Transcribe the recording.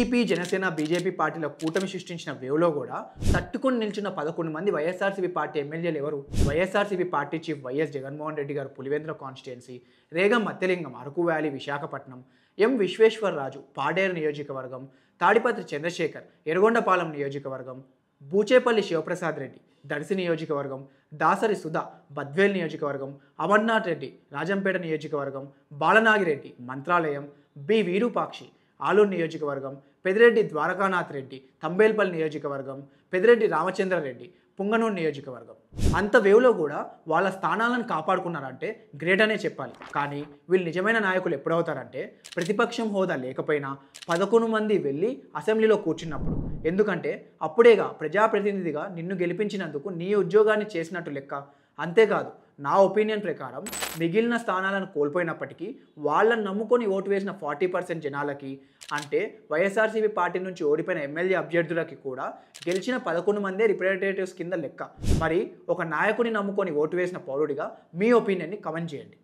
TDP, Janasena, BJP పార్టీల కూటమి సృష్టించిన వేవ్లో కూడా తట్టుకొని నిల్చున్న 11 మంది వైఎస్ఆర్సీపీ పార్టీ ఎమ్మెల్యేలు ఎవరు? YSRCP party chief YS Jaganmohan Reddy గారు పులివెందుల కాన్స్టిట్యుయెన్సీ, రేగం మత్తెలింగం అరకు వ్యాలీ విశాఖపట్నం, ఎం విశ్వేశ్వరరాజు పాడేరు నియోజకవర్గం, తాడిపత్రి చంద్రశేఖర్ ఎర్రగొండపాలెం నియోజకవర్గం, బూచేపల్లి శివప్రసాద్ రెడ్డి దర్శి నియోజకవర్గం, దాసరి సుధా బద్వేల్ నియోజకవర్గం, అమర్నాథ్ రెడ్డి రాజంపేట నియోజకవర్గం, బాలనాగిరెడ్డి మంత్రాలయం, బి వీరూపాక్షి ఆలూరు నియోజకవర్గం, పెదిరెడ్డి ద్వారకానాథ్ రెడ్డి తంబేల్పల్లి నియోజకవర్గం, పెదిరెడ్డి రామచంద్రారెడ్డి పుంగనూరు నియోజకవర్గం. అంత వేవ్లో కూడా వాళ్ళ స్థానాలను కాపాడుకున్నారంటే గ్రేట్ అనే చెప్పాలి. కానీ వీళ్ళు నిజమైన నాయకులు ఎప్పుడవుతారంటే ప్రతిపక్షం హోదా లేకపోయినా 11 మంది వెళ్ళి అసెంబ్లీలో కూర్చున్నప్పుడు. ఎందుకంటే అప్పుడేగా ప్రజాప్రతినిధిగా నిన్ను గెలిపించినందుకు నీ ఉద్యోగాన్ని చేసినట్టు లెక్క. అంతేకాదు, నా ఒపీనియన్ ప్రకారం మిగిలిన స్థానాలను కోల్పోయినప్పటికీ వాళ్ళని నమ్ముకొని ఓటు వేసిన 40% జనాలకి, అంటే వైఎస్ఆర్సీపీ పార్టీ నుంచి ఓడిపోయిన ఎమ్మెల్యే అభ్యర్థులకి కూడా గెలిచిన 11 మందే రిప్రజెంటేటివ్స్ కింద లెక్క. మరి ఒక నాయకుని నమ్ముకొని ఓటు వేసిన పౌరుడిగా మీ ఒపీనియన్ని కమెంట్ చేయండి.